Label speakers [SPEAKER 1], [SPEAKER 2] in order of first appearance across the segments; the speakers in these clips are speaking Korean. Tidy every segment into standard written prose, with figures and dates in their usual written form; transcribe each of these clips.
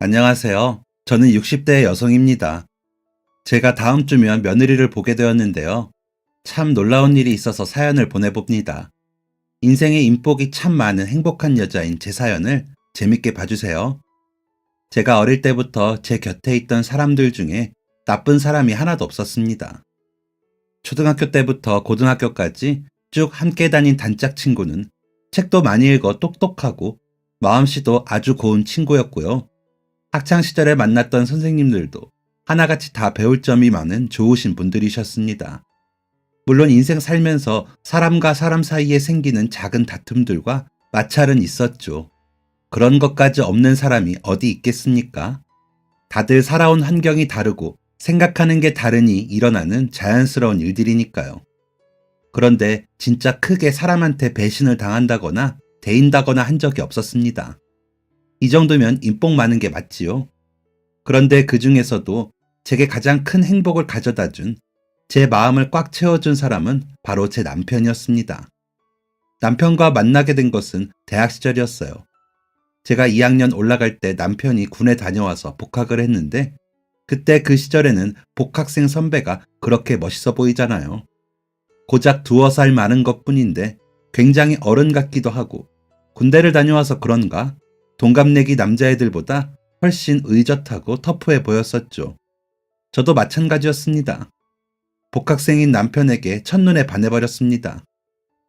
[SPEAKER 1] 안녕하세요. 저는 60대 여성입니다. 제가 다음 주면 며느리를 보게 되었는데요. 참 놀라운 일이 있어서 사연을 보내봅니다. 인생의 인복이 참 많은 행복한 여자인 제 사연을 재밌게 봐주세요. 제가 어릴 때부터 제 곁에 있던 사람들 중에 나쁜 사람이 하나도 없었습니다. 초등학교 때부터 고등학교까지 쭉 함께 다닌 단짝 친구는 책도 많이 읽어 똑똑하고 마음씨도 아주 고운 친구였고요. 학창 시절에 만났던 선생님들도 하나같이 다 배울 점이 많은 좋으신 분들이셨습니다. 물론 인생 살면서 사람과 사람 사이에 생기는 작은 다툼들과 마찰은 있었죠. 그런 것까지 없는 사람이 어디 있겠습니까? 다들 살아온 환경이 다르고 생각하는 게 다르니 일어나는 자연스러운 일들이니까요. 그런데 진짜 크게 사람한테 배신을 당한다거나 대인다거나 한 적이 없었습니다. 이 정도면 인복 많은 게 맞지요. 그런데 그 중에서도 제게 가장 큰 행복을 가져다 준, 제 마음을 꽉 채워준 사람은 바로 제 남편이었습니다. 남편과 만나게 된 것은 대학 시절이었어요. 제가 2학년 올라갈 때 남편이 군에 다녀와서 복학을 했는데, 그때 그 시절에는 복학생 선배가 그렇게 멋있어 보이잖아요. 고작 2살 많은 것 뿐인데 굉장히 어른 같기도 하고, 군대를 다녀와서 그런가 동갑내기 남자애들보다 훨씬 의젓하고 터프해 보였었죠. 저도 마찬가지였습니다. 복학생인 남편에게 첫눈에 반해버렸습니다.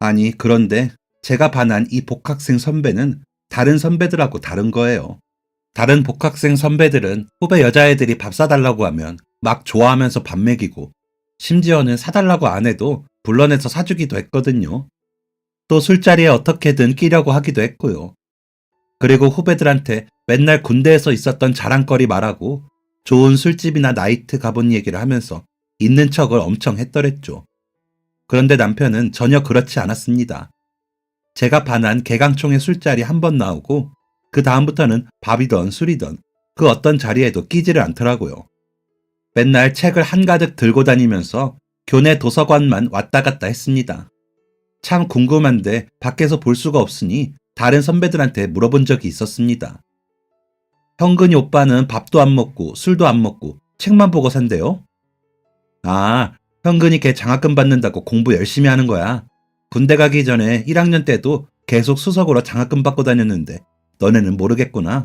[SPEAKER 1] 아니, 그런데 제가 반한 이 복학생 선배는 다른 선배들하고 다른 거예요. 다른 복학생 선배들은 후배 여자애들이 밥 사달라고 하면 막 좋아하면서 밥 먹이고, 심지어는 사달라고 안 해도 불러내서 사주기도 했거든요. 또 술자리에 어떻게든 끼려고 하기도 했고요. 그리고 후배들한테 맨날 군대에서 있었던 자랑거리 말하고 좋은 술집이나 나이트 가본 얘기를 하면서 있는 척을 엄청 했더랬죠. 그런데 남편은 전혀 그렇지 않았습니다. 제가 반한 개강총회 술자리 한 번 나오고 그 다음부터는 밥이던 술이던 그 어떤 자리에도 끼지를 않더라고요. 맨날 책을 한가득 들고 다니면서 교내 도서관만 왔다 갔다 했습니다. 참 궁금한데 밖에서 볼 수가 없으니 다른 선배들한테 물어본 적이 있었습니다. 형근이 오빠는 밥도 안 먹고 술도 안 먹고 책만 보고 산대요? 아, 형근이 걔 장학금 받는다고 공부 열심히 하는 거야. 군대 가기 전에 1학년 때도 계속 수석으로 장학금 받고 다녔는데 너네는 모르겠구나.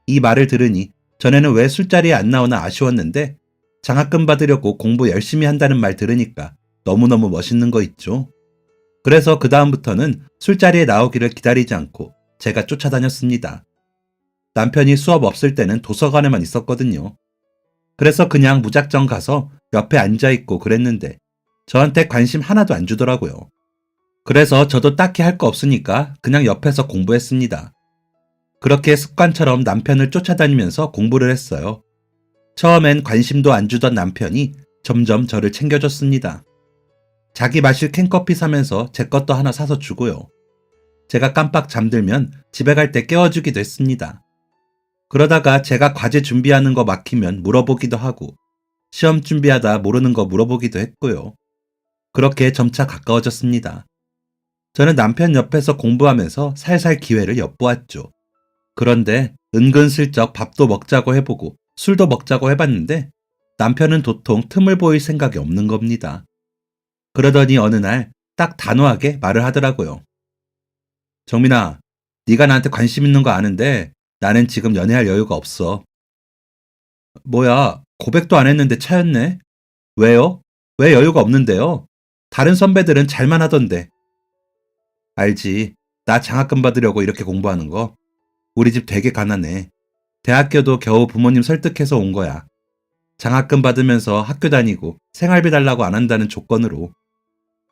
[SPEAKER 1] 이 말을 들으니 전에는 왜 술자리에 안 나오나 아쉬웠는데 장학금 받으려고 공부 열심히 한다는 말 들으니까 너무너무 멋있는 거 있죠. 그래서 그 다음부터는 술자리에 나오기를 기다리지 않고 제가 쫓아다녔습니다. 남편이 수업 없을 때는 도서관에만 있었거든요. 그래서 그냥 무작정 가서 옆에 앉아있고 그랬는데 저한테 관심 하나도 안 주더라고요. 그래서 저도 딱히 할 거 없으니까 그냥 옆에서 공부했습니다. 그렇게 습관처럼 남편을 쫓아다니면서 공부를 했어요. 처음엔 관심도 안 주던 남편이 점점 저를 챙겨줬습니다. 자기 마실 캔커피 사면서 제 것도 하나 사서 주고요. 제가 깜빡 잠들면 집에 갈 때 깨워주기도 했습니다. 그러다가 제가 과제 준비하는 거 막히면 물어보기도 하고, 시험 준비하다 모르는 거 물어보기도 했고요. 그렇게 점차 가까워졌습니다. 저는 남편 옆에서 공부하면서 살살 기회를 엿보았죠. 그런데 은근슬쩍 밥도 먹자고 해보고 술도 먹자고 해봤는데 남편은 도통 틈을 보일 생각이 없는 겁니다. 그러더니 어느 날 딱 단호하게 말을 하더라고요. 정민아, 네가 나한테 관심 있는 거 아는데 나는 지금 연애할 여유가 없어. 뭐야, 고백도 안 했는데 차였네? 왜요? 왜 여유가 없는데요? 다른 선배들은 잘만 하던데. 알지. 나 장학금 받으려고 이렇게 공부하는 거. 우리 집 되게 가난해. 대학교도 겨우 부모님 설득해서 온 거야. 장학금 받으면서 학교 다니고 생활비 달라고 안 한다는 조건으로.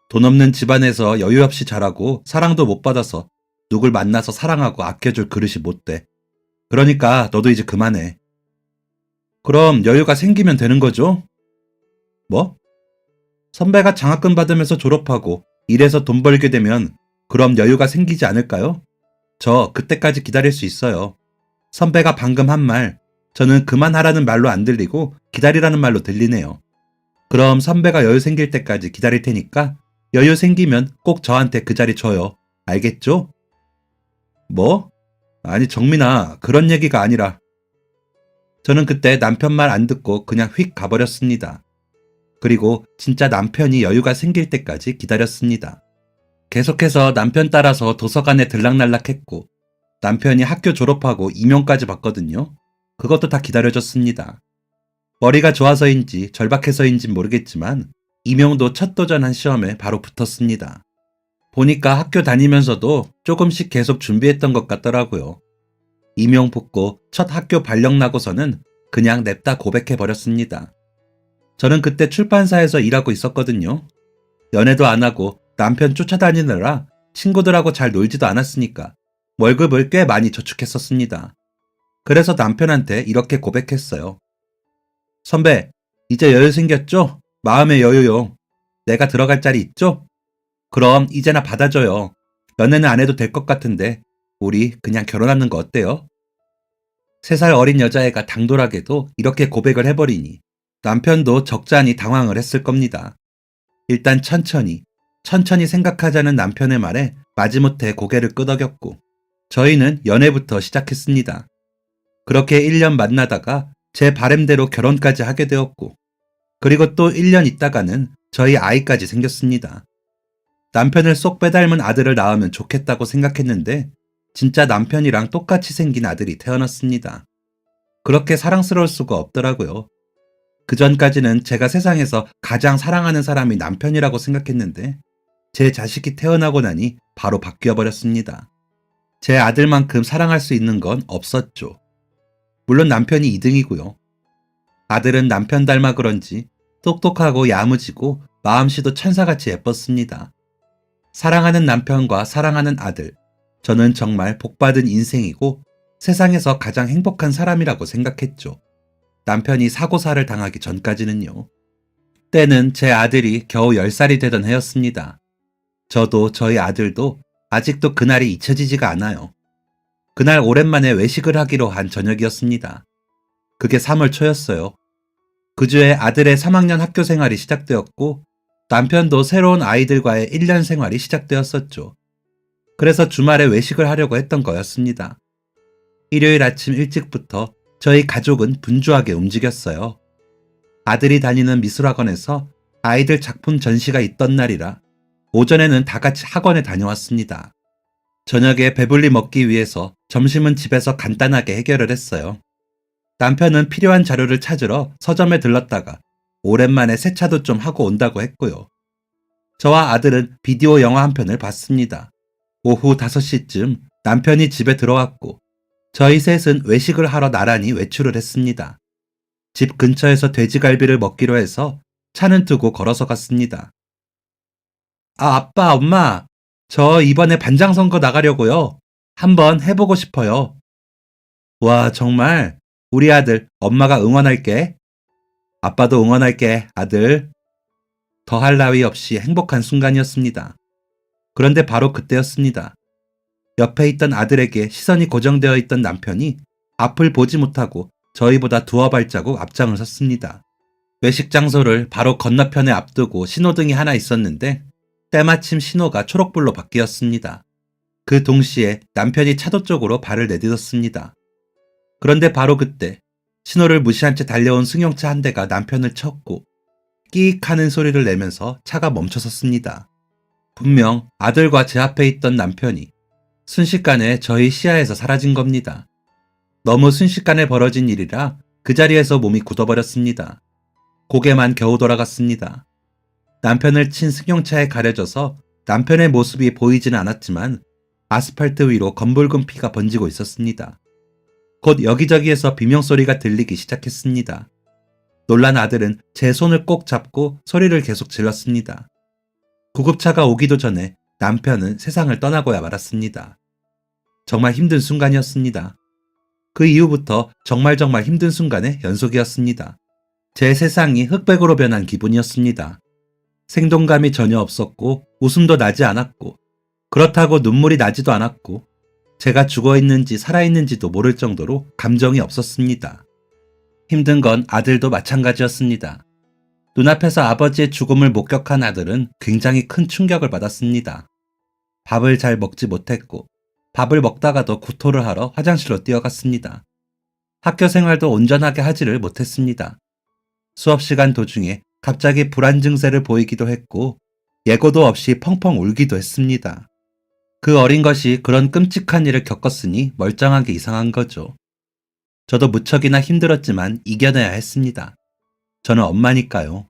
[SPEAKER 1] 돈 없는 집안에서 여유 없이 자라고 사랑도 못 받아서 누굴 만나서 사랑하고 아껴줄 그릇이 못 돼. 그러니까 너도 이제 그만해. 그럼 여유가 생기면 되는 거죠? 뭐? 선배가 장학금 받으면서 졸업하고 일해서 돈 벌게 되면 그럼 여유가 생기지 않을까요? 저 그때까지 기다릴 수 있어요. 선배가 방금 한 말, 저는 그만하라는 말로 안 들리고 기다리라는 말로 들리네요. 그럼 선배가 여유 생길 때까지 기다릴 테니까 여유 생기면 꼭 저한테 그 자리 줘요. 알겠죠? 뭐? 아니 정민아, 그런 얘기가 아니라 저는 그때 남편 말 안 듣고 그냥 휙 가버렸습니다. 그리고 진짜 남편이 여유가 생길 때까지 기다렸습니다. 계속해서 남편 따라서 도서관에 들락날락했고 남편이 학교 졸업하고 임용까지 받거든요. 그것도 다 기다려줬습니다. 머리가 좋아서인지 절박해서인지 모르겠지만 임용도 첫 도전한 시험에 바로 붙었습니다. 보니까 학교 다니면서도 조금씩 계속 준비했던 것 같더라고요. 임용 붙고 첫 학교 발령 나고서는 그냥 냅다 고백해버렸습니다. 저는 그때 출판사에서 일하고 있었거든요. 연애도 안 하고 남편 쫓아다니느라 친구들하고 잘 놀지도 않았으니까 월급을 꽤 많이 저축했었습니다. 그래서 남편한테 이렇게 고백했어요. 선배, 이제 여유 생겼죠? 마음의 여유요. 내가 들어갈 자리 있죠? 그럼 이제나 받아줘요. 연애는 안 해도 될 것 같은데 우리 그냥 결혼하는 거 어때요? 3살 어린 여자애가 당돌하게도 이렇게 고백을 해버리니 남편도 적잖이 당황을 했을 겁니다. 일단 천천히 생각하자는 남편의 말에 마지못해 고개를 끄덕였고 저희는 연애부터 시작했습니다. 그렇게 1년 만나다가 제 바램대로 결혼까지 하게 되었고 그리고 또 1년 있다가는 저희 아이까지 생겼습니다. 남편을 쏙 빼닮은 아들을 낳으면 좋겠다고 생각했는데 진짜 남편이랑 똑같이 생긴 아들이 태어났습니다. 그렇게 사랑스러울 수가 없더라고요. 그 전까지는 제가 세상에서 가장 사랑하는 사람이 남편이라고 생각했는데 제 자식이 태어나고 나니 바로 바뀌어 버렸습니다. 제 아들만큼 사랑할 수 있는 건 없었죠. 물론 남편이 2등이고요. 아들은 남편 닮아 그런지 똑똑하고 야무지고 마음씨도 천사같이 예뻤습니다. 사랑하는 남편과 사랑하는 아들, 저는 정말 복받은 인생이고 세상에서 가장 행복한 사람이라고 생각했죠. 남편이 사고사를 당하기 전까지는요. 때는 제 아들이 겨우 10살이 되던 해였습니다. 저도 저희 아들도 아직도 그날이 잊혀지지가 않아요. 그날 오랜만에 외식을 하기로 한 저녁이었습니다. 그게 3월 초였어요. 그 주에 아들의 3학년 학교 생활이 시작되었고 남편도 새로운 아이들과의 1년 생활이 시작되었었죠. 그래서 주말에 외식을 하려고 했던 거였습니다. 일요일 아침 일찍부터 저희 가족은 분주하게 움직였어요. 아들이 다니는 미술학원에서 아이들 작품 전시가 있던 날이라 오전에는 다 같이 학원에 다녀왔습니다. 저녁에 배불리 먹기 위해서 점심은 집에서 간단하게 해결을 했어요. 남편은 필요한 자료를 찾으러 서점에 들렀다가 오랜만에 세차도 좀 하고 온다고 했고요. 저와 아들은 비디오 영화 한 편을 봤습니다. 오후 5시쯤 남편이 집에 들어왔고 저희 셋은 외식을 하러 나란히 외출을 했습니다. 집 근처에서 돼지갈비를 먹기로 해서 차는 두고 걸어서 갔습니다. 아빠, 엄마, 저 이번에 반장 선거 나가려고요. 한번 해보고 싶어요. 와, 정말 우리 아들 엄마가 응원할게. 아빠도 응원할게, 아들. 더할 나위 없이 행복한 순간이었습니다. 그런데 바로 그때였습니다. 옆에 있던 아들에게 시선이 고정되어 있던 남편이 앞을 보지 못하고 저희보다 두어 발자국 앞장을 섰습니다. 외식 장소를 바로 건너편에 앞두고 신호등이 하나 있었는데 때마침 신호가 초록불로 바뀌었습니다. 그 동시에 남편이 차도 쪽으로 발을 내딛었습니다. 그런데 바로 그때 신호를 무시한 채 달려온 승용차 한 대가 남편을 쳤고 끼익 하는 소리를 내면서 차가 멈춰섰습니다. 분명 아들과 제 앞에 있던 남편이 순식간에 저희 시야에서 사라진 겁니다. 너무 순식간에 벌어진 일이라 그 자리에서 몸이 굳어버렸습니다. 고개만 겨우 돌아갔습니다. 남편을 친 승용차에 가려져서 남편의 모습이 보이지는 않았지만 아스팔트 위로 검붉은 피가 번지고 있었습니다. 곧 여기저기에서 비명소리가 들리기 시작했습니다. 놀란 아들은 제 손을 꼭 잡고 소리를 계속 질렀습니다. 구급차가 오기도 전에 남편은 세상을 떠나고야 말았습니다. 정말 힘든 순간이었습니다. 그 이후부터 정말 힘든 순간의 연속이었습니다. 제 세상이 흑백으로 변한 기분이었습니다. 생동감이 전혀 없었고 웃음도 나지 않았고 그렇다고 눈물이 나지도 않았고 제가 죽어있는지 살아있는지도 모를 정도로 감정이 없었습니다. 힘든 건 아들도 마찬가지였습니다. 눈앞에서 아버지의 죽음을 목격한 아들은 굉장히 큰 충격을 받았습니다. 밥을 잘 먹지 못했고 밥을 먹다가도 구토를 하러 화장실로 뛰어갔습니다. 학교 생활도 온전하게 하지를 못했습니다. 수업 시간 도중에 갑자기 불안 증세를 보이기도 했고 예고도 없이 펑펑 울기도 했습니다. 그 어린 것이 그런 끔찍한 일을 겪었으니 멀쩡하게 이상한 거죠. 저도 무척이나 힘들었지만 이겨내야 했습니다. 저는 엄마니까요.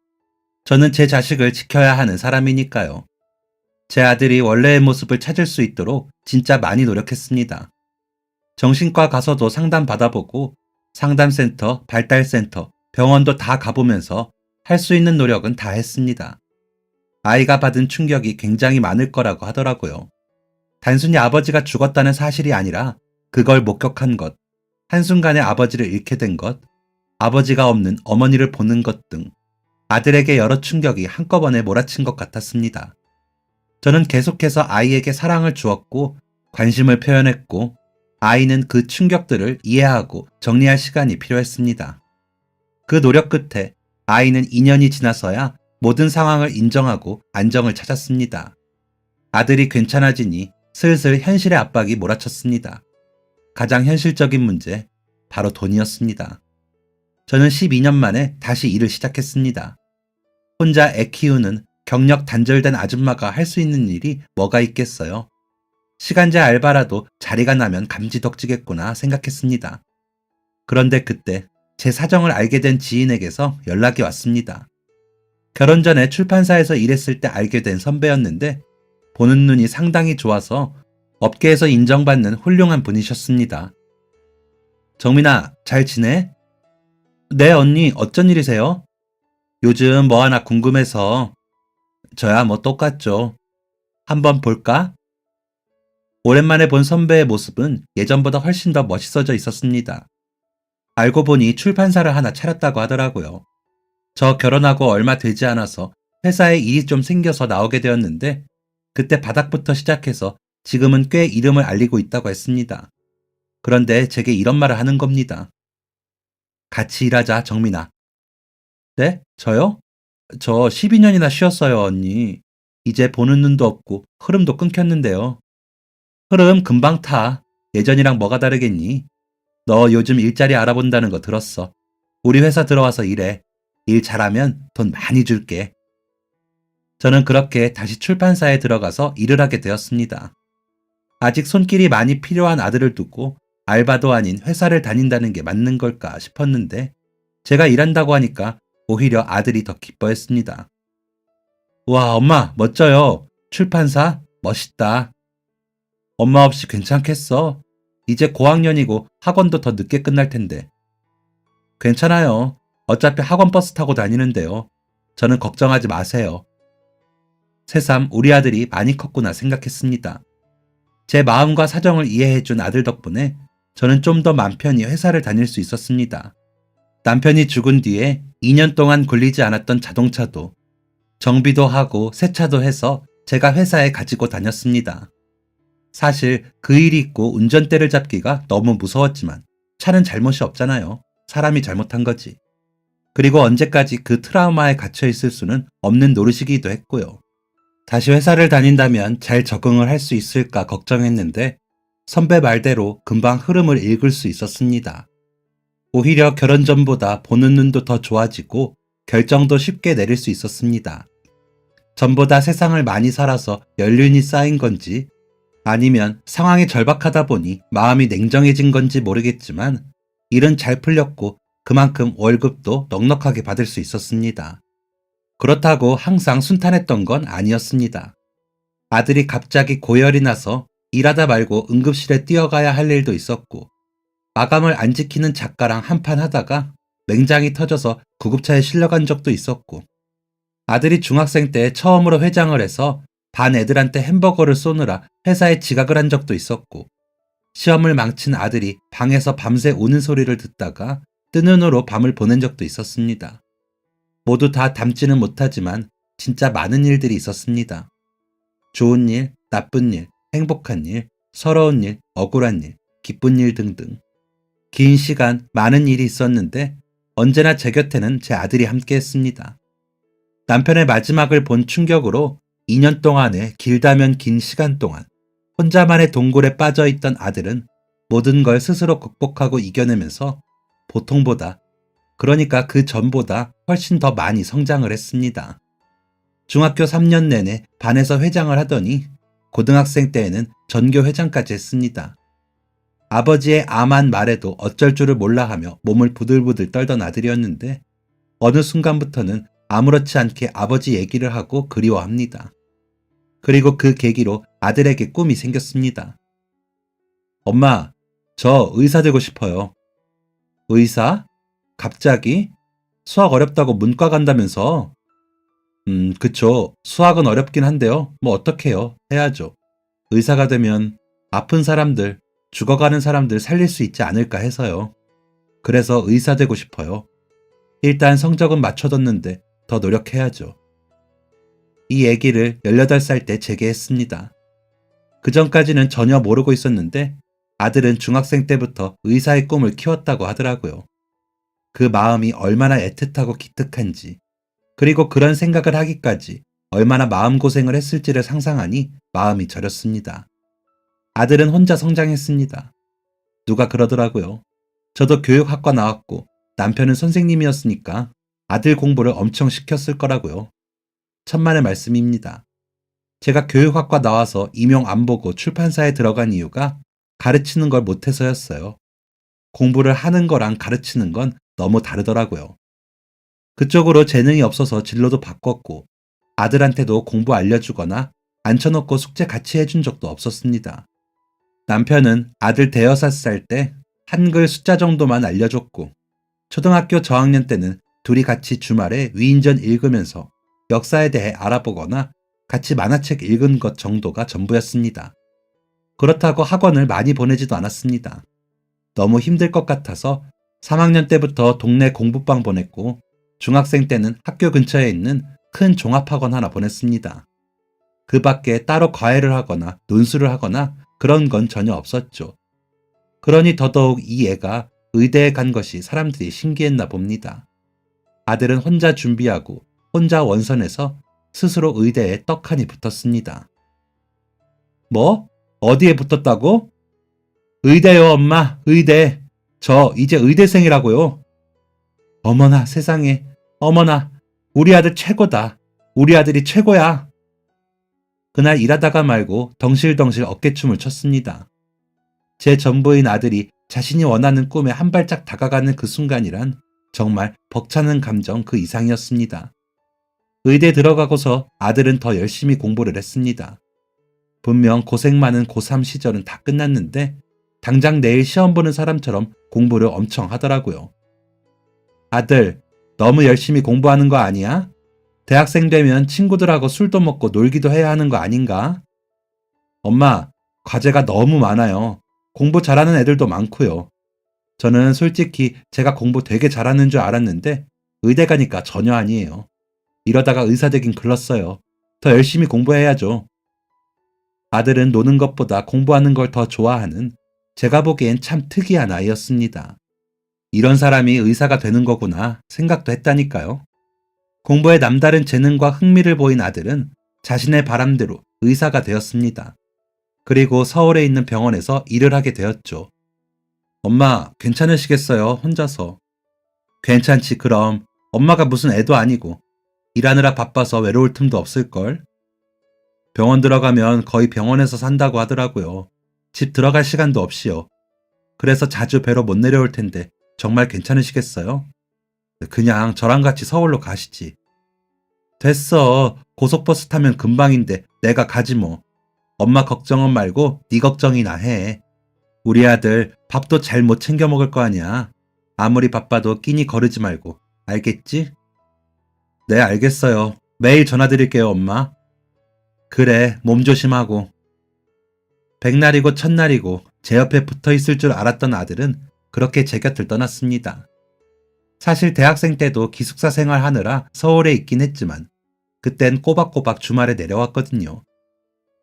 [SPEAKER 1] 저는 제 자식을 지켜야 하는 사람이니까요. 제 아들이 원래의 모습을 찾을 수 있도록 진짜 많이 노력했습니다. 정신과 가서도 상담 받아보고 상담센터, 발달센터, 병원도 다 가보면서 할 수 있는 노력은 다 했습니다. 아이가 받은 충격이 굉장히 많을 거라고 하더라고요. 단순히 아버지가 죽었다는 사실이 아니라 그걸 목격한 것, 한순간에 아버지를 잃게 된 것, 아버지가 없는 어머니를 보는 것 등 아들에게 여러 충격이 한꺼번에 몰아친 것 같았습니다. 저는 계속해서 아이에게 사랑을 주었고 관심을 표현했고 아이는 그 충격들을 이해하고 정리할 시간이 필요했습니다. 그 노력 끝에 아이는 2년이 지나서야 모든 상황을 인정하고 안정을 찾았습니다. 아들이 괜찮아지니 슬슬 현실의 압박이 몰아쳤습니다. 가장 현실적인 문제, 바로 돈이었습니다. 저는 12년 만에 다시 일을 시작했습니다. 혼자 애 키우는 경력 단절된 아줌마가 할 수 있는 일이 뭐가 있겠어요? 시간제 알바라도 자리가 나면 감지덕지겠구나 생각했습니다. 그런데 그때 제 사정을 알게 된 지인에게서 연락이 왔습니다. 결혼 전에 출판사에서 일했을 때 알게 된 선배였는데 보는 눈이 상당히 좋아서 업계에서 인정받는 훌륭한 분이셨습니다. 정민아, 잘 지내? 네, 언니, 어쩐 일이세요? 요즘 뭐 하나 궁금해서. 저야 뭐 똑같죠. 한번 볼까? 오랜만에 본 선배의 모습은 예전보다 훨씬 더 멋있어져 있었습니다. 알고 보니 출판사를 하나 차렸다고 하더라고요. 저 결혼하고 얼마 되지 않아서 회사에 일이 좀 생겨서 나오게 되었는데 그때 바닥부터 시작해서 지금은 꽤 이름을 알리고 있다고 했습니다. 그런데 제게 이런 말을 하는 겁니다. 같이 일하자, 정민아. 네? 저요? 저 12년이나 쉬었어요, 언니. 이제 보는 눈도 없고 흐름도 끊겼는데요. 흐름 금방 타. 예전이랑 뭐가 다르겠니? 너 요즘 일자리 알아본다는 거 들었어. 우리 회사 들어와서 일해. 일 잘하면 돈 많이 줄게. 저는 그렇게 다시 출판사에 들어가서 일을 하게 되었습니다. 아직 손길이 많이 필요한 아들을 두고 알바도 아닌 회사를 다닌다는 게 맞는 걸까 싶었는데 제가 일한다고 하니까 오히려 아들이 더 기뻐했습니다. 와, 엄마, 멋져요. 출판사? 멋있다. 엄마 없이 괜찮겠어? 이제 고학년이고 학원도 더 늦게 끝날 텐데. 괜찮아요. 어차피 학원 버스 타고 다니는데요. 저는 걱정하지 마세요. 새삼 우리 아들이 많이 컸구나 생각했습니다. 제 마음과 사정을 이해해준 아들 덕분에 저는 좀 더 맘 편히 회사를 다닐 수 있었습니다. 남편이 죽은 뒤에 2년 동안 굴리지 않았던 자동차도 정비도 하고 세차도 해서 제가 회사에 가지고 다녔습니다. 사실 그 일이 있고 운전대를 잡기가 너무 무서웠지만 차는 잘못이 없잖아요. 사람이 잘못한 거지. 그리고 언제까지 그 트라우마에 갇혀 있을 수는 없는 노릇이기도 했고요. 다시 회사를 다닌다면 잘 적응을 할 수 있을까 걱정했는데 선배 말대로 금방 흐름을 읽을 수 있었습니다. 오히려 결혼 전보다 보는 눈도 더 좋아지고 결정도 쉽게 내릴 수 있었습니다. 전보다 세상을 많이 살아서 연륜이 쌓인 건지 아니면 상황이 절박하다 보니 마음이 냉정해진 건지 모르겠지만 일은 잘 풀렸고 그만큼 월급도 넉넉하게 받을 수 있었습니다. 그렇다고 항상 순탄했던 건 아니었습니다. 아들이 갑자기 고열이 나서 일하다 말고 응급실에 뛰어가야 할 일도 있었고 마감을 안 지키는 작가랑 한판 하다가 맹장이 터져서 구급차에 실려간 적도 있었고 아들이 중학생 때 처음으로 회장을 해서 반 애들한테 햄버거를 쏘느라 회사에 지각을 한 적도 있었고 시험을 망친 아들이 방에서 밤새 우는 소리를 듣다가 뜬 눈으로 밤을 보낸 적도 있었습니다. 모두 다 담지는 못하지만 진짜 많은 일들이 있었습니다. 좋은 일, 나쁜 일, 행복한 일, 서러운 일, 억울한 일, 기쁜 일 등등. 긴 시간 많은 일이 있었는데 언제나 제 곁에는 제 아들이 함께했습니다. 남편의 마지막을 본 충격으로 2년 동안의 길다면 긴 시간 동안 혼자만의 동굴에 빠져있던 아들은 모든 걸 스스로 극복하고 이겨내면서 보통보다, 그러니까 그 전보다 훨씬 더 많이 성장을 했습니다. 중학교 3년 내내 반에서 회장을 하더니 고등학생 때에는 전교 회장까지 했습니다. 아버지의 암한 말에도 어쩔 줄을 몰라 하며 몸을 부들부들 떨던 아들이었는데 어느 순간부터는 아무렇지 않게 아버지 얘기를 하고 그리워합니다. 그리고 그 계기로 아들에게 꿈이 생겼습니다. 엄마, 저 의사 되고 싶어요. 의사? 갑자기? 수학 어렵다고 문과 간다면서? 그쵸. 수학은 어렵긴 한데요. 뭐 어떡해요. 해야죠. 의사가 되면 아픈 사람들, 죽어가는 사람들 살릴 수 있지 않을까 해서요. 그래서 의사 되고 싶어요. 일단 성적은 맞춰뒀는데 더 노력해야죠. 이 얘기를 18살 때 제게 했습니다. 그 전까지는 전혀 모르고 있었는데 아들은 중학생 때부터 의사의 꿈을 키웠다고 하더라고요. 그 마음이 얼마나 애틋하고 기특한지, 그리고 그런 생각을 하기까지 얼마나 마음고생을 했을지를 상상하니 마음이 저렸습니다. 아들은 혼자 성장했습니다. 누가 그러더라고요. 저도 교육학과 나왔고 남편은 선생님이었으니까 아들 공부를 엄청 시켰을 거라고요. 천만의 말씀입니다. 제가 교육학과 나와서 임용 안 보고 출판사에 들어간 이유가 가르치는 걸 못해서였어요. 공부를 하는 거랑 가르치는 건 너무 다르더라고요. 그쪽으로 재능이 없어서 진로도 바꿨고 아들한테도 공부 알려주거나 앉혀놓고 숙제 같이 해준 적도 없었습니다. 남편은 아들 5살 때 한글 숫자 정도만 알려줬고 초등학교 저학년 때는 둘이 같이 주말에 위인전 읽으면서 역사에 대해 알아보거나 같이 만화책 읽은 것 정도가 전부였습니다. 그렇다고 학원을 많이 보내지도 않았습니다. 너무 힘들 것 같아서 3학년 때부터 동네 공부방 보냈고 중학생 때는 학교 근처에 있는 큰 종합학원 하나 보냈습니다. 그 밖에 따로 과외를 하거나 논술을 하거나 그런 건 전혀 없었죠. 그러니 더더욱 이 애가 의대에 간 것이 사람들이 신기했나 봅니다. 아들은 혼자 준비하고 혼자 원선해서 스스로 의대에 떡하니 붙었습니다. 뭐? 어디에 붙었다고? 의대요, 엄마. 의대. 저 이제 의대생이라고요. 어머나 세상에. 어머나. 우리 아들 최고다. 우리 아들이 최고야. 그날 일하다가 말고 덩실덩실 어깨춤을 췄습니다. 제 전부인 아들이 자신이 원하는 꿈에 한 발짝 다가가는 그 순간이란 정말 벅차는 감정 그 이상이었습니다. 의대 들어가고서 아들은 더 열심히 공부를 했습니다. 분명 고생 많은 고3 시절은 다 끝났는데 당장 내일 시험 보는 사람처럼 공부를 엄청 하더라고요. 아들, 너무 열심히 공부하는 거 아니야? 대학생 되면 친구들하고 술도 먹고 놀기도 해야 하는 거 아닌가? 엄마, 과제가 너무 많아요. 공부 잘하는 애들도 많고요. 저는 솔직히 제가 공부 되게 잘하는 줄 알았는데 의대 가니까 전혀 아니에요. 이러다가 의사 되긴 글렀어요. 더 열심히 공부해야죠. 아들은 노는 것보다 공부하는 걸 더 좋아하는 제가 보기엔 참 특이한 아이였습니다. 이런 사람이 의사가 되는 거구나 생각도 했다니까요. 공부에 남다른 재능과 흥미를 보인 아들은 자신의 바람대로 의사가 되었습니다. 그리고 서울에 있는 병원에서 일을 하게 되었죠. 엄마, 괜찮으시겠어요? 혼자서. 괜찮지, 그럼. 엄마가 무슨 애도 아니고. 일하느라 바빠서 외로울 틈도 없을걸. 병원 들어가면 거의 병원에서 산다고 하더라고요. 집 들어갈 시간도 없이요. 그래서 자주 뵈러 못 내려올 텐데 정말 괜찮으시겠어요? 그냥 저랑 같이 서울로 가시지. 됐어. 고속버스 타면 금방인데 내가 가지 뭐. 엄마 걱정은 말고 네 걱정이나 해. 우리 아들 밥도 잘 못 챙겨 먹을 거 아니야. 아무리 바빠도 끼니 거르지 말고. 알겠지? 네, 알겠어요. 매일 전화드릴게요, 엄마. 그래, 몸 조심하고. 백날이고 첫날이고 제 옆에 붙어 있을 줄 알았던 아들은 그렇게 제 곁을 떠났습니다. 사실 대학생 때도 기숙사 생활하느라 서울에 있긴 했지만 그땐 꼬박꼬박 주말에 내려왔거든요.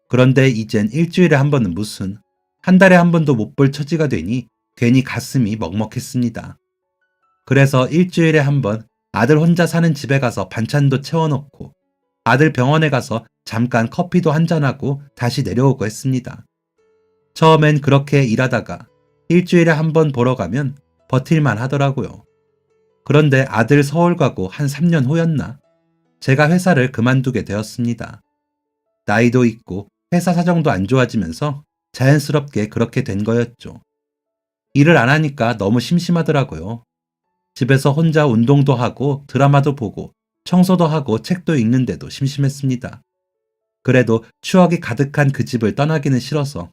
[SPEAKER 1] 그런데 이젠 일주일에 한 번은 무슨, 한 달에 한 번도 못 볼 처지가 되니 괜히 가슴이 먹먹했습니다. 그래서 일주일에 한 번 아들 혼자 사는 집에 가서 반찬도 채워놓고 아들 병원에 가서 잠깐 커피도 한잔하고 다시 내려오고 했습니다. 처음엔 그렇게 일하다가 일주일에 한 번 보러 가면 버틸만 하더라고요. 그런데 아들 서울 가고 한 3년 후였나? 제가 회사를 그만두게 되었습니다. 나이도 있고 회사 사정도 안 좋아지면서 자연스럽게 그렇게 된 거였죠. 일을 안 하니까 너무 심심하더라고요. 집에서 혼자 운동도 하고 드라마도 보고 청소도 하고 책도 읽는데도 심심했습니다. 그래도 추억이 가득한 그 집을 떠나기는 싫어서.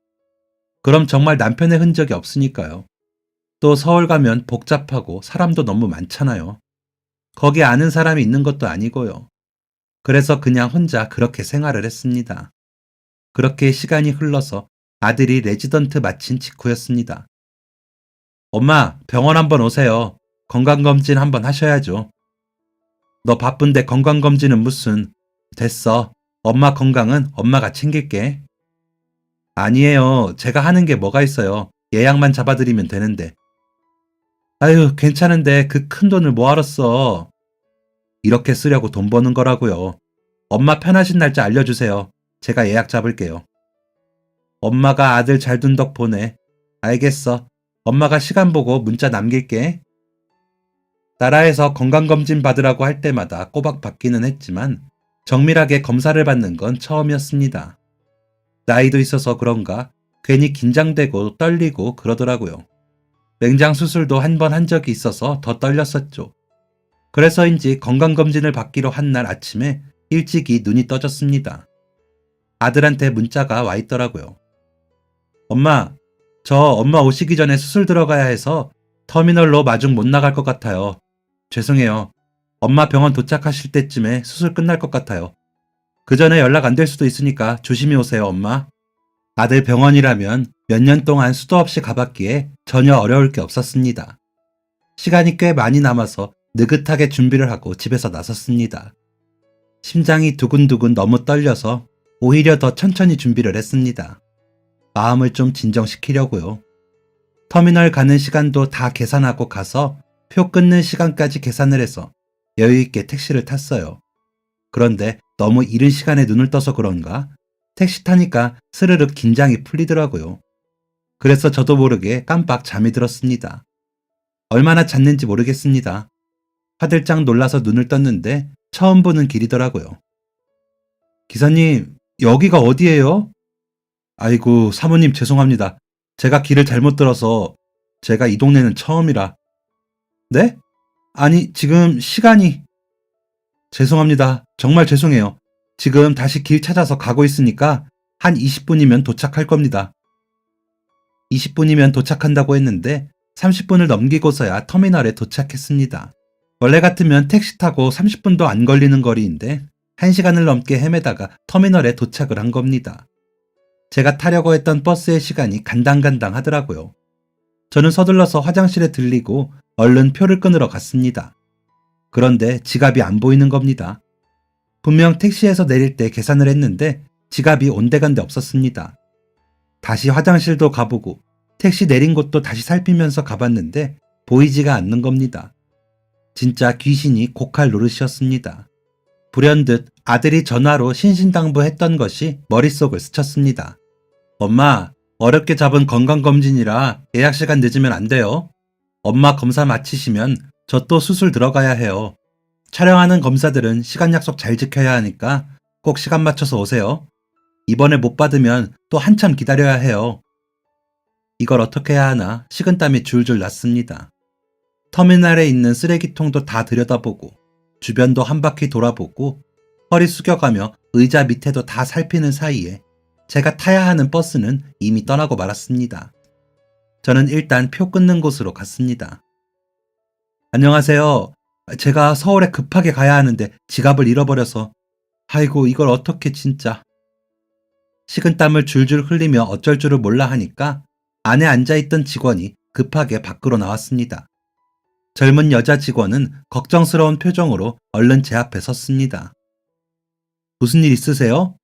[SPEAKER 1] 그럼 정말 남편의 흔적이 없으니까요. 또 서울 가면 복잡하고 사람도 너무 많잖아요. 거기 아는 사람이 있는 것도 아니고요. 그래서 그냥 혼자 그렇게 생활을 했습니다. 그렇게 시간이 흘러서 아들이 레지던트 마친 직후였습니다. 엄마, 병원 한번 오세요. 건강검진 한번 하셔야죠. 너 바쁜데 건강검진은 무슨. 됐어. 엄마 건강은 엄마가 챙길게. 아니에요. 제가 하는 게 뭐가 있어요. 예약만 잡아드리면 되는데. 아유, 괜찮은데 그 큰 돈을 뭐하러 써. 이렇게 쓰려고 돈 버는 거라고요. 엄마 편하신 날짜 알려주세요. 제가 예약 잡을게요. 엄마가 아들 잘 둔 덕 보네. 알겠어. 엄마가 시간 보고 문자 남길게. 나라에서 건강검진 받으라고 할 때마다 꼬박 받기는 했지만 정밀하게 검사를 받는 건 처음이었습니다. 나이도 있어서 그런가 괜히 긴장되고 떨리고 그러더라고요. 맹장 수술도 한 번 한 적이 있어서 더 떨렸었죠. 그래서인지 건강검진을 받기로 한 날 아침에 일찍이 눈이 떠졌습니다. 아들한테 문자가 와 있더라고요. 엄마, 저 엄마 오시기 전에 수술 들어가야 해서 터미널로 마중 못 나갈 것 같아요. 죄송해요. 엄마 병원 도착하실 때쯤에 수술 끝날 것 같아요. 그 전에 연락 안 될 수도 있으니까 조심히 오세요, 엄마. 아들 병원이라면 몇 년 동안 수도 없이 가봤기에 전혀 어려울 게 없었습니다. 시간이 꽤 많이 남아서 느긋하게 준비를 하고 집에서 나섰습니다. 심장이 두근두근 너무 떨려서 오히려 더 천천히 준비를 했습니다. 마음을 좀 진정시키려고요. 터미널 가는 시간도 다 계산하고 가서 표 끊는 시간까지 계산을 해서 여유있게 택시를 탔어요. 그런데 너무 이른 시간에 눈을 떠서 그런가 택시 타니까 스르륵 긴장이 풀리더라고요. 그래서 저도 모르게 깜빡 잠이 들었습니다. 얼마나 잤는지 모르겠습니다. 화들짝 놀라서 눈을 떴는데 처음 보는 길이더라고요. 기사님, 여기가 어디예요? 아이고, 사모님 죄송합니다. 제가 길을 잘못 들어서 제가 이 동네는 처음이라. 네? 아니, 지금 시간이. 죄송합니다. 정말 죄송해요. 지금 다시 길 찾아서 가고 있으니까 한 20분이면 도착할 겁니다. 20분이면 도착한다고 했는데 30분을 넘기고서야 터미널에 도착했습니다. 원래 같으면 택시 타고 30분도 안 걸리는 거리인데 1시간을 넘게 헤매다가 터미널에 도착을 한 겁니다. 제가 타려고 했던 버스의 시간이 간당간당 하더라고요. 저는 서둘러서 화장실에 들리고 얼른 표를 끊으러 갔습니다. 그런데 지갑이 안 보이는 겁니다. 분명 택시에서 내릴 때 계산을 했는데 지갑이 온데간데 없었습니다. 다시 화장실도 가보고 택시 내린 곳도 다시 살피면서 가봤는데 보이지가 않는 겁니다. 진짜 귀신이 고칼 노릇이었습니다. 불현듯 아들이 전화로 신신당부했던 것이 머릿속을 스쳤습니다. 엄마, 어렵게 잡은 건강검진이라 예약 시간 늦으면 안 돼요. 엄마 검사 마치시면 저 또 수술 들어가야 해요. 촬영하는 검사들은 시간 약속 잘 지켜야 하니까 꼭 시간 맞춰서 오세요. 이번에 못 받으면 또 한참 기다려야 해요. 이걸 어떻게 해야 하나 식은땀이 줄줄 났습니다. 터미널에 있는 쓰레기통도 다 들여다보고 주변도 한 바퀴 돌아보고 허리 숙여가며 의자 밑에도 다 살피는 사이에 제가 타야 하는 버스는 이미 떠나고 말았습니다. 저는 일단 표 끊는 곳으로 갔습니다. 안녕하세요. 제가 서울에 급하게 가야 하는데 지갑을 잃어버려서. 아이고, 이걸 어떻게 진짜. 식은땀을 줄줄 흘리며 어쩔 줄을 몰라 하니까 안에 앉아있던 직원이 급하게 밖으로 나왔습니다. 젊은 여자 직원은 걱정스러운 표정으로 얼른 제 앞에 섰습니다. 무슨 일 있으세요?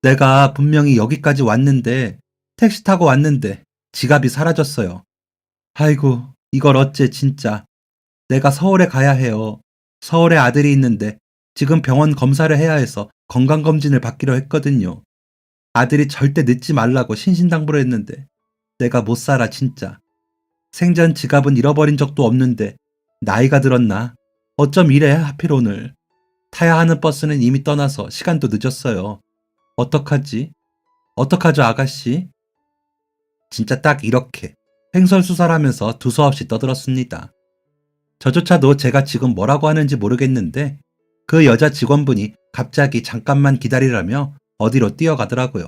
[SPEAKER 1] 내가 분명히 여기까지 왔는데 택시 타고 왔는데 지갑이 사라졌어요. 아이고, 이걸 어째 진짜. 내가 서울에 가야 해요. 서울에 아들이 있는데 지금 병원 검사를 해야 해서 건강검진을 받기로 했거든요. 아들이 절대 늦지 말라고 신신당부를 했는데 내가 못 살아 진짜. 생전 지갑은 잃어버린 적도 없는데 나이가 들었나? 어쩜 이래 하필 오늘. 타야 하는 버스는 이미 떠나서 시간도 늦었어요. 어떡하지? 어떡하죠 아가씨? 진짜 딱 이렇게 횡설수설하면서 두서없이 떠들었습니다. 저조차도 제가 지금 뭐라고 하는지 모르겠는데 그 여자 직원분이 갑자기 잠깐만 기다리라며 어디로 뛰어가더라고요.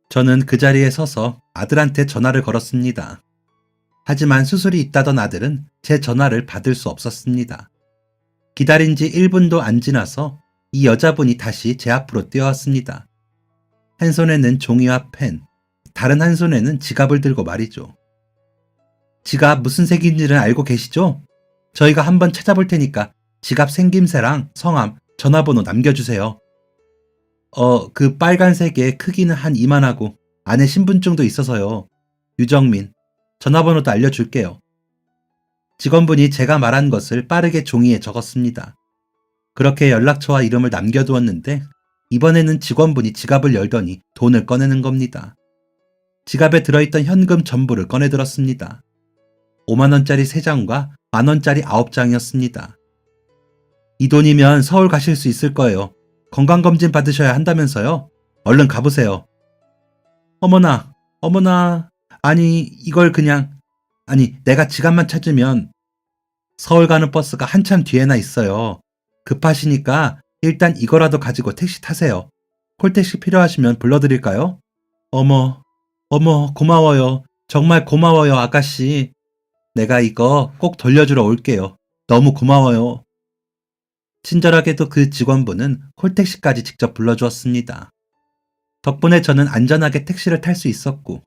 [SPEAKER 1] 저는 그 자리에 서서 아들한테 전화를 걸었습니다. 하지만 수술이 있다던 아들은 제 전화를 받을 수 없었습니다. 기다린 지 1분도 안 지나서 이 여자분이 다시 제 앞으로 뛰어왔습니다. 한 손에는 종이와 펜, 다른 한 손에는 지갑을 들고 말이죠. 지갑 무슨 색인지는 알고 계시죠? 저희가 한번 찾아볼 테니까 지갑 생김새랑 성함, 전화번호 남겨주세요. 그 빨간색의 크기는 한 이만하고 안에 신분증도 있어서요. 유정민, 전화번호도 알려줄게요. 직원분이 제가 말한 것을 빠르게 종이에 적었습니다. 그렇게 연락처와 이름을 남겨두었는데 이번에는 직원분이 지갑을 열더니 돈을 꺼내는 겁니다. 지갑에 들어있던 현금 전부를 꺼내들었습니다. 5만원짜리 3장과 만원짜리 9장이었습니다. 이 돈이면 서울 가실 수 있을 거예요. 건강검진 받으셔야 한다면서요. 얼른 가보세요. 어머나, 아니 이걸 그냥, 내가 지갑만 찾으면 서울 가는 버스가 한참 뒤에나 있어요. 급하시니까 일단 이거라도 가지고 택시 타세요. 콜택시 필요하시면 불러드릴까요? 어머, 고마워요. 정말 고마워요, 아가씨. 내가 이거 꼭 돌려주러 올게요. 너무 고마워요. 친절하게도 그 직원분은 콜택시까지 직접 불러주었습니다. 덕분에 저는 안전하게 택시를 탈 수 있었고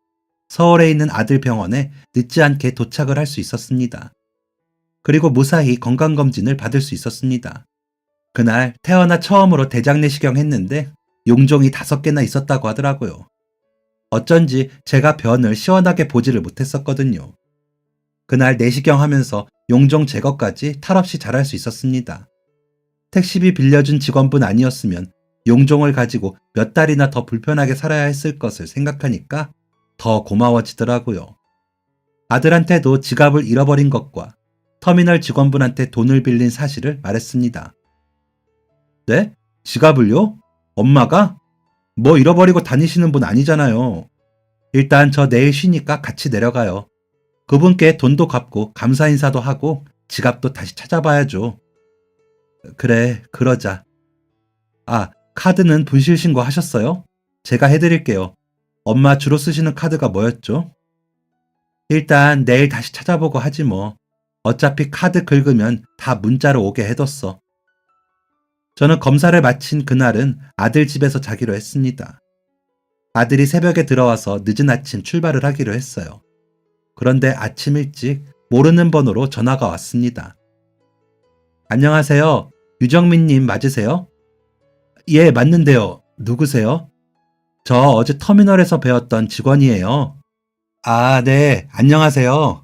[SPEAKER 1] 서울에 있는 아들 병원에 늦지 않게 도착을 할 수 있었습니다. 그리고 무사히 건강검진을 받을 수 있었습니다. 그날 태어나 처음으로 대장 내시경 했는데 용종이 5개나 있었다고 하더라고요. 어쩐지 제가 변을 시원하게 보지를 못했었거든요. 그날 내시경 하면서 용종 제거까지 탈없이 잘할 수 있었습니다. 택시비 빌려준 직원분 아니었으면 용종을 가지고 몇 달이나 더 불편하게 살아야 했을 것을 생각하니까 더 고마워지더라고요. 아들한테도 지갑을 잃어버린 것과 터미널 직원분한테 돈을 빌린 사실을 말했습니다. 네? 지갑을요? 엄마가? 뭐 잃어버리고 다니시는 분 아니잖아요. 일단 저 내일 쉬니까 같이 내려가요. 그분께 돈도 갚고 감사 인사도 하고 지갑도 다시 찾아봐야죠. 그래, 그러자. 카드는 분실 신고 하셨어요? 제가 해드릴게요. 엄마 주로 쓰시는 카드가 뭐였죠? 일단 내일 다시 찾아보고 하지 뭐. 어차피 카드 긁으면 다 문자로 오게 해뒀어. 저는 검사를 마친 그날은 아들 집에서 자기로 했습니다. 아들이 새벽에 들어와서 늦은 아침 출발을 하기로 했어요. 그런데 아침 일찍 모르는 번호로 전화가 왔습니다. 안녕하세요. 유정민님 맞으세요? 예, 맞는데요. 누구세요? 저 어제 터미널에서 배웠던 직원이에요. 네, 안녕하세요.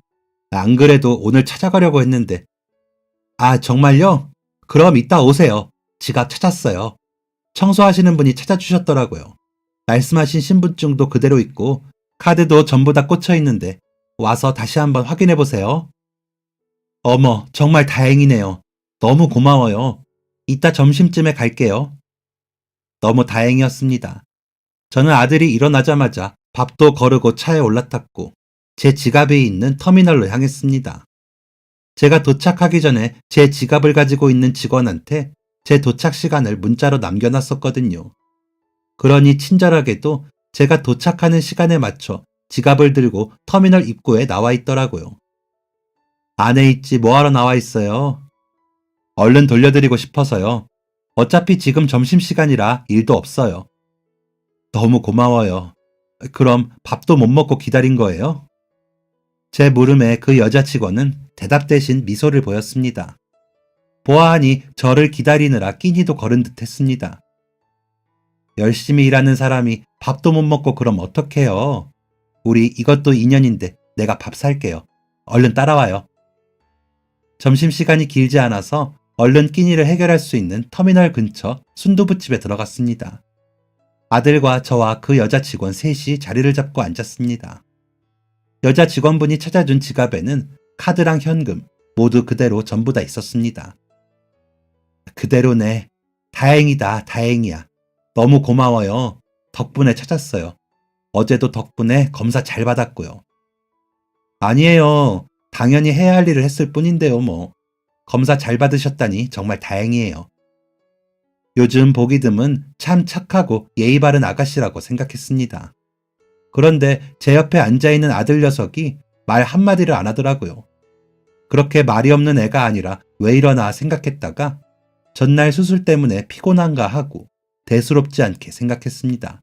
[SPEAKER 1] 안 그래도 오늘 찾아가려고 했는데. 정말요? 그럼 이따 오세요. 지갑 찾았어요. 청소하시는 분이 찾아주셨더라고요. 말씀하신 신분증도 그대로 있고 카드도 전부 다 꽂혀 있는데 와서 다시 한번 확인해 보세요. 어머, 정말 다행이네요. 너무 고마워요. 이따 점심쯤에 갈게요. 너무 다행이었습니다. 저는 아들이 일어나자마자 밥도 거르고 차에 올라탔고 제 지갑에 있는 터미널로 향했습니다. 제가 도착하기 전에 제 지갑을 가지고 있는 직원한테 제 도착 시간을 문자로 남겨놨었거든요. 그러니 친절하게도 제가 도착하는 시간에 맞춰 지갑을 들고 터미널 입구에 나와 있더라고요. 안에 있지 뭐하러 나와 있어요? 얼른 돌려드리고 싶어서요. 어차피 지금 점심시간이라 일도 없어요. 너무 고마워요. 그럼 밥도 못 먹고 기다린 거예요? 제 물음에 그 여자 직원은 대답 대신 미소를 보였습니다. 보아하니 저를 기다리느라 끼니도 거른 듯 했습니다. 열심히 일하는 사람이 밥도 못 먹고 그럼 어떡해요? 우리 이것도 인연인데 내가 밥 살게요. 얼른 따라와요. 점심시간이 길지 않아서 얼른 끼니를 해결할 수 있는 터미널 근처 순두부집에 들어갔습니다. 아들과 저와 그 여자 직원 셋이 자리를 잡고 앉았습니다. 여자 직원분이 찾아준 지갑에는 카드랑 현금 모두 그대로 전부 다 있었습니다. 그대로네. 다행이다, 다행이야. 너무 고마워요. 덕분에 찾았어요. 어제도 덕분에 검사 잘 받았고요. 아니에요. 당연히 해야 할 일을 했을 뿐인데요, 뭐. 검사 잘 받으셨다니 정말 다행이에요. 요즘 보기 드문 참 착하고 예의 바른 아가씨라고 생각했습니다. 그런데 제 옆에 앉아있는 아들 녀석이 말 한마디를 안 하더라고요. 그렇게 말이 없는 애가 아니라 왜 이러나 생각했다가 전날 수술 때문에 피곤한가 하고 대수롭지 않게 생각했습니다.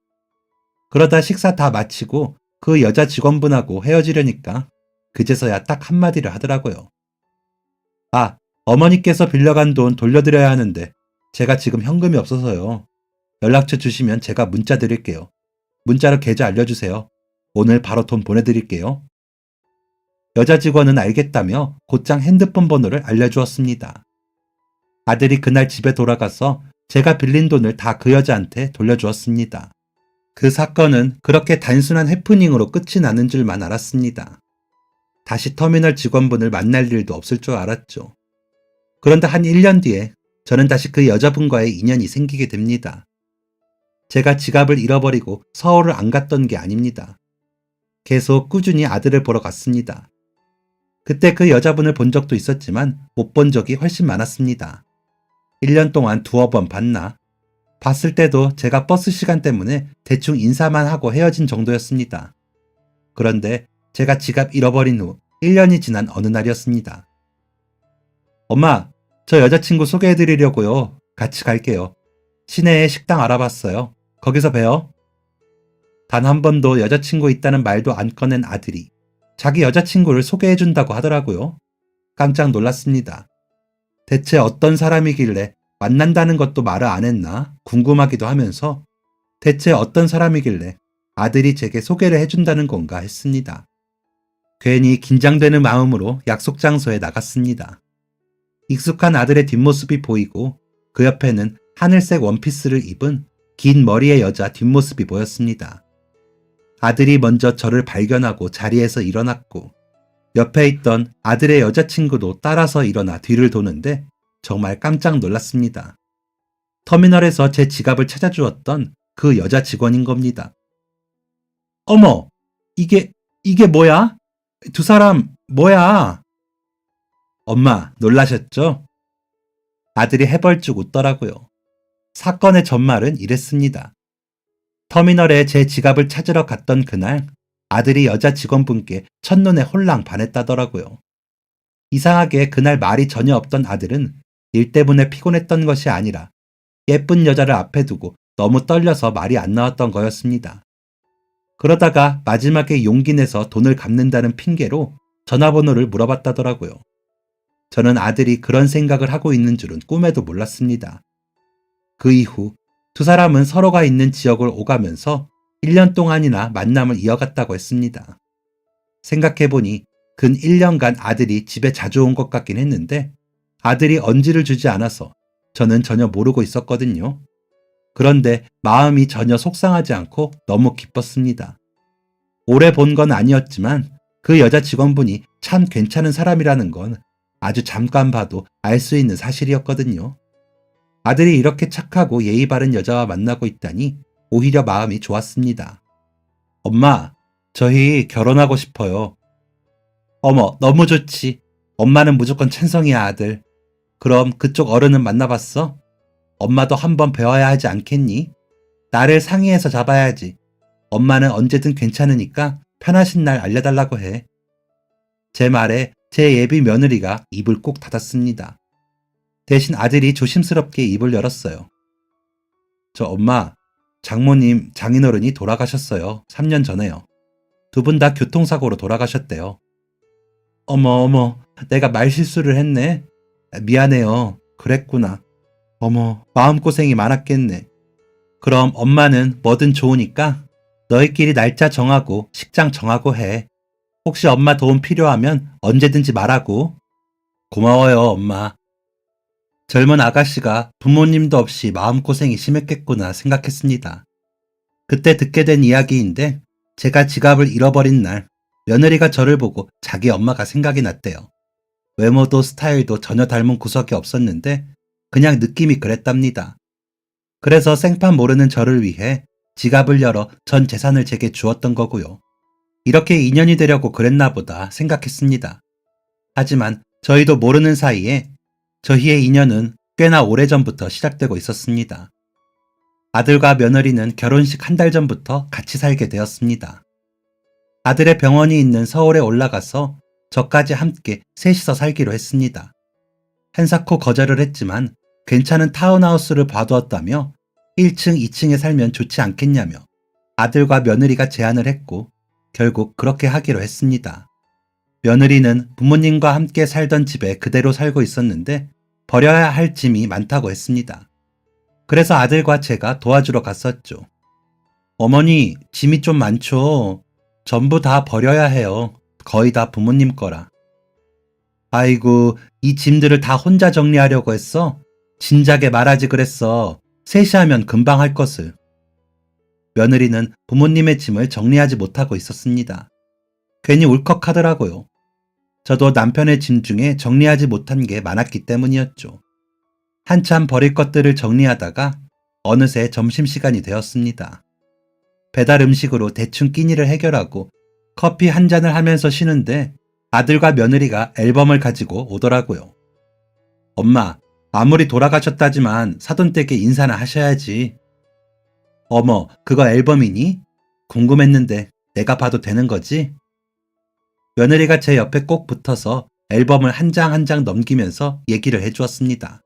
[SPEAKER 1] 그러다 식사 다 마치고 그 여자 직원분하고 헤어지려니까 그제서야 딱 한마디를 하더라고요. 아, 어머니께서 빌려간 돈 돌려드려야 하는데 제가 지금 현금이 없어서요. 연락처 주시면 제가 문자 드릴게요. 문자로 계좌 알려주세요. 오늘 바로 돈 보내드릴게요. 여자 직원은 알겠다며 곧장 핸드폰 번호를 알려주었습니다. 아들이 그날 집에 돌아가서 제가 빌린 돈을 다 그 여자한테 돌려주었습니다. 그 사건은 그렇게 단순한 해프닝으로 끝이 나는 줄만 알았습니다. 다시 터미널 직원분을 만날 일도 없을 줄 알았죠. 그런데 한 1년 뒤에 저는 다시 그 여자분과의 인연이 생기게 됩니다. 제가 지갑을 잃어버리고 서울을 안 갔던 게 아닙니다. 계속 꾸준히 아들을 보러 갔습니다. 그때 그 여자분을 본 적도 있었지만 못 본 적이 훨씬 많았습니다. 1년 동안 두어 번 봤나? 봤을 때도 제가 버스 시간 때문에 대충 인사만 하고 헤어진 정도였습니다. 그런데 제가 지갑 잃어버린 후 1년이 지난 어느 날이었습니다. 엄마, 저 여자친구 소개해드리려고요. 같이 갈게요. 시내에 식당 알아봤어요. 거기서 봬요. 단 한 번도 여자친구 있다는 말도 안 꺼낸 아들이 자기 여자친구를 소개해준다고 하더라고요. 깜짝 놀랐습니다. 대체 어떤 사람이길래 만난다는 것도 말을 안 했나 궁금하기도 하면서 대체 어떤 사람이길래 아들이 제게 소개를 해준다는 건가 했습니다. 괜히 긴장되는 마음으로 약속 장소에 나갔습니다. 익숙한 아들의 뒷모습이 보이고 그 옆에는 하늘색 원피스를 입은 긴 머리의 여자 뒷모습이 보였습니다. 아들이 먼저 저를 발견하고 자리에서 일어났고 옆에 있던 아들의 여자친구도 따라서 일어나 뒤를 도는데 정말 깜짝 놀랐습니다. 터미널에서 제 지갑을 찾아주었던 그 여자 직원인 겁니다. 어머, 이게 뭐야? 두 사람 뭐야? 엄마, 놀라셨죠? 아들이 해벌쭉 웃더라고요. 사건의 전말은 이랬습니다. 터미널에 제 지갑을 찾으러 갔던 그날 아들이 여자 직원분께 첫눈에 홀랑 반했다더라고요. 이상하게 그날 말이 전혀 없던 아들은 일 때문에 피곤했던 것이 아니라 예쁜 여자를 앞에 두고 너무 떨려서 말이 안 나왔던 거였습니다. 그러다가 마지막에 용기 내서 돈을 갚는다는 핑계로 전화번호를 물어봤다더라고요. 저는 아들이 그런 생각을 하고 있는 줄은 꿈에도 몰랐습니다. 그 이후 두 사람은 서로가 있는 지역을 오가면서 1년 동안이나 만남을 이어갔다고 했습니다. 생각해보니 근 1년간 아들이 집에 자주 온 것 같긴 했는데 아들이 언지를 주지 않아서 저는 전혀 모르고 있었거든요. 그런데 마음이 전혀 속상하지 않고 너무 기뻤습니다. 오래 본 건 아니었지만 그 여자 직원분이 참 괜찮은 사람이라는 건 아주 잠깐 봐도 알 수 있는 사실이었거든요. 아들이 이렇게 착하고 예의 바른 여자와 만나고 있다니 오히려 마음이 좋았습니다. 엄마, 저희 결혼하고 싶어요. 어머, 너무 좋지. 엄마는 무조건 찬성이야, 아들. 그럼 그쪽 어른은 만나봤어? 엄마도 한번 배워야 하지 않겠니? 나를 상의해서 잡아야지. 엄마는 언제든 괜찮으니까 편하신 날 알려달라고 해. 제 말에 제 예비 며느리가 입을 꼭 닫았습니다. 대신 아들이 조심스럽게 입을 열었어요. 저 엄마, 장모님, 장인어른이 돌아가셨어요. 3년 전에요. 두 분 다 교통사고로 돌아가셨대요. 어머, 내가 말실수를 했네. 미안해요. 그랬구나. 어머, 마음고생이 많았겠네. 그럼 엄마는 뭐든 좋으니까 너희끼리 날짜 정하고 식장 정하고 해. 혹시 엄마 도움 필요하면 언제든지 말하고. 고마워요, 엄마. 젊은 아가씨가 부모님도 없이 마음고생이 심했겠구나 생각했습니다. 그때 듣게 된 이야기인데 제가 지갑을 잃어버린 날 며느리가 저를 보고 자기 엄마가 생각이 났대요. 외모도 스타일도 전혀 닮은 구석이 없었는데 그냥 느낌이 그랬답니다. 그래서 생판 모르는 저를 위해 지갑을 열어 전 재산을 제게 주었던 거고요. 이렇게 인연이 되려고 그랬나 보다 생각했습니다. 하지만 저희도 모르는 사이에 저희의 인연은 꽤나 오래전부터 시작되고 있었습니다. 아들과 며느리는 결혼식 한 달 전부터 같이 살게 되었습니다. 아들의 병원이 있는 서울에 올라가서 저까지 함께 셋이서 살기로 했습니다. 한사코 거절을 했지만 괜찮은 타운하우스를 봐두었다며 1층, 2층에 살면 좋지 않겠냐며 아들과 며느리가 제안을 했고 결국 그렇게 하기로 했습니다. 며느리는 부모님과 함께 살던 집에 그대로 살고 있었는데 버려야 할 짐이 많다고 했습니다. 그래서 아들과 제가 도와주러 갔었죠. 어머니, 짐이 좀 많죠. 전부 다 버려야 해요. 거의 다 부모님 거라. 아이고, 이 짐들을 다 혼자 정리하려고 했어? 진작에 말하지 그랬어. 셋이 하면 금방 할 것을. 며느리는 부모님의 짐을 정리하지 못하고 있었습니다. 괜히 울컥하더라고요. 저도 남편의 짐 중에 정리하지 못한 게 많았기 때문이었죠. 한참 버릴 것들을 정리하다가 어느새 점심시간이 되었습니다. 배달 음식으로 대충 끼니를 해결하고 커피 한 잔을 하면서 쉬는데 아들과 며느리가 앨범을 가지고 오더라고요. 엄마, 아무리 돌아가셨다지만 사돈댁에 인사나 하셔야지. 어머, 그거 앨범이니? 궁금했는데 내가 봐도 되는 거지? 며느리가 제 옆에 꼭 붙어서 앨범을 한 장 한 장 넘기면서 얘기를 해주었습니다.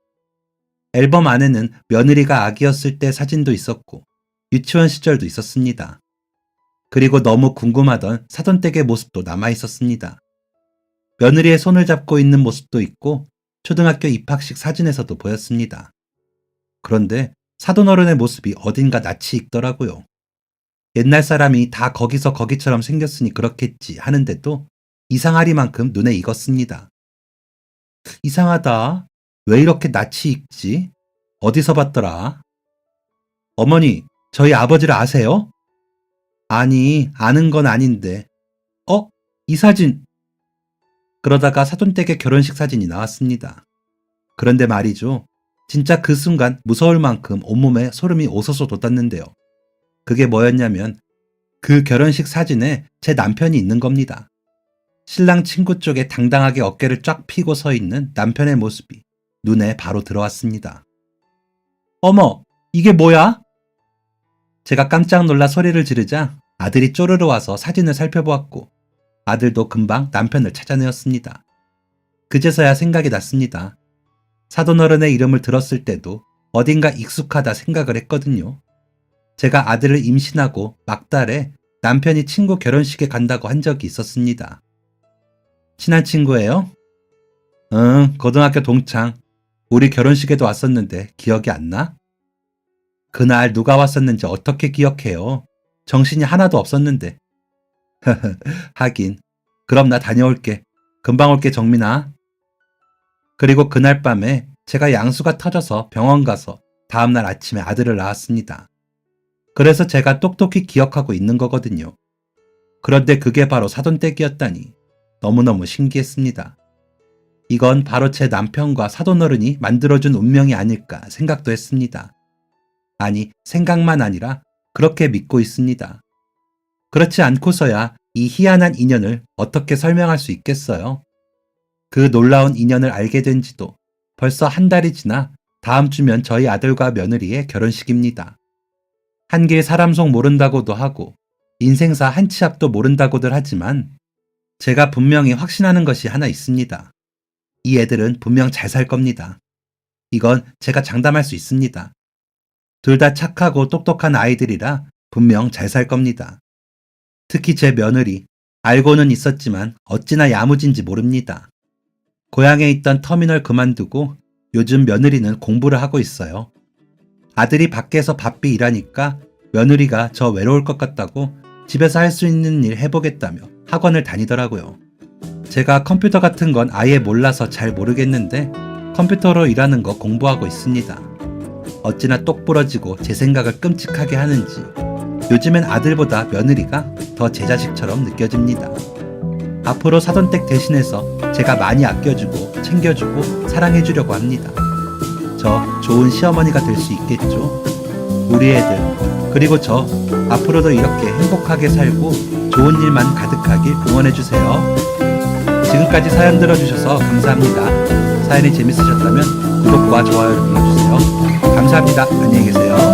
[SPEAKER 1] 앨범 안에는 며느리가 아기였을 때 사진도 있었고 유치원 시절도 있었습니다. 그리고 너무 궁금하던 사돈댁의 모습도 남아 있었습니다. 며느리의 손을 잡고 있는 모습도 있고 초등학교 입학식 사진에서도 보였습니다. 그런데 사돈어른의 모습이 어딘가 낯이 익더라고요. 옛날 사람이 다 거기서 거기처럼 생겼으니 그렇겠지 하는데도 이상하리만큼 눈에 익었습니다. 이상하다. 왜 이렇게 낯이 익지? 어디서 봤더라? 어머니, 저희 아버지를 아세요? 아니, 아는 건 아닌데. 이 사진. 그러다가 사돈댁의 결혼식 사진이 나왔습니다. 그런데 말이죠. 진짜 그 순간 무서울 만큼 온몸에 소름이 오서서 돋았는데요. 그게 뭐였냐면 그 결혼식 사진에 제 남편이 있는 겁니다. 신랑 친구 쪽에 당당하게 어깨를 쫙 펴고 서 있는 남편의 모습이 눈에 바로 들어왔습니다. 어머, 이게 뭐야? 제가 깜짝 놀라 소리를 지르자 아들이 쪼르르 와서 사진을 살펴보았고 아들도 금방 남편을 찾아내었습니다. 그제서야 생각이 났습니다. 사돈어른의 이름을 들었을 때도 어딘가 익숙하다 생각을 했거든요. 제가 아들을 임신하고 막달에 남편이 친구 결혼식에 간다고 한 적이 있었습니다. 친한 친구예요? 응, 고등학교 동창. 우리 결혼식에도 왔었는데 기억이 안 나? 그날 누가 왔었는지 어떻게 기억해요? 정신이 하나도 없었는데. 하긴. 그럼 나 다녀올게. 금방 올게, 정민아. 그리고 그날 밤에 제가 양수가 터져서 병원 가서 다음날 아침에 아들을 낳았습니다. 그래서 제가 똑똑히 기억하고 있는 거거든요. 그런데 그게 바로 사돈댁이었다니 너무너무 신기했습니다. 이건 바로 제 남편과 사돈어른이 만들어준 운명이 아닐까 생각도 했습니다. 아니, 생각만 아니라 그렇게 믿고 있습니다. 그렇지 않고서야 이 희한한 인연을 어떻게 설명할 수 있겠어요? 그 놀라운 인연을 알게 된 지도 벌써 한 달이 지나 다음 주면 저희 아들과 며느리의 결혼식입니다. 한길 사람 속 모른다고도 하고 인생사 한 치 앞도 모른다고들 하지만 제가 분명히 확신하는 것이 하나 있습니다. 이 애들은 분명 잘 살 겁니다. 이건 제가 장담할 수 있습니다. 둘 다 착하고 똑똑한 아이들이라 분명 잘 살 겁니다. 특히 제 며느리, 알고는 있었지만 어찌나 야무진지 모릅니다. 고향에 있던 터미널 그만두고 요즘 며느리는 공부를 하고 있어요. 아들이 밖에서 바삐 일하니까 며느리가 저 외로울 것 같다고 집에서 할 수 있는 일 해보겠다며 학원을 다니더라고요. 제가 컴퓨터 같은 건 아예 몰라서 잘 모르겠는데 컴퓨터로 일하는 거 공부하고 있습니다. 어찌나 똑부러지고 제 생각을 끔찍하게 하는지 요즘엔 아들보다 며느리가 더 제 자식처럼 느껴집니다. 앞으로 사돈댁 대신해서 제가 많이 아껴주고 챙겨주고 사랑해주려고 합니다. 저 좋은 시어머니가 될 수 있겠죠? 우리 애들, 그리고 저 앞으로도 이렇게 행복하게 살고 좋은 일만 가득하길 응원해주세요. 지금까지 사연 들어주셔서 감사합니다. 사연이 재밌으셨다면 구독과 좋아요를 눌러주세요. 감사합니다. 안녕히 계세요.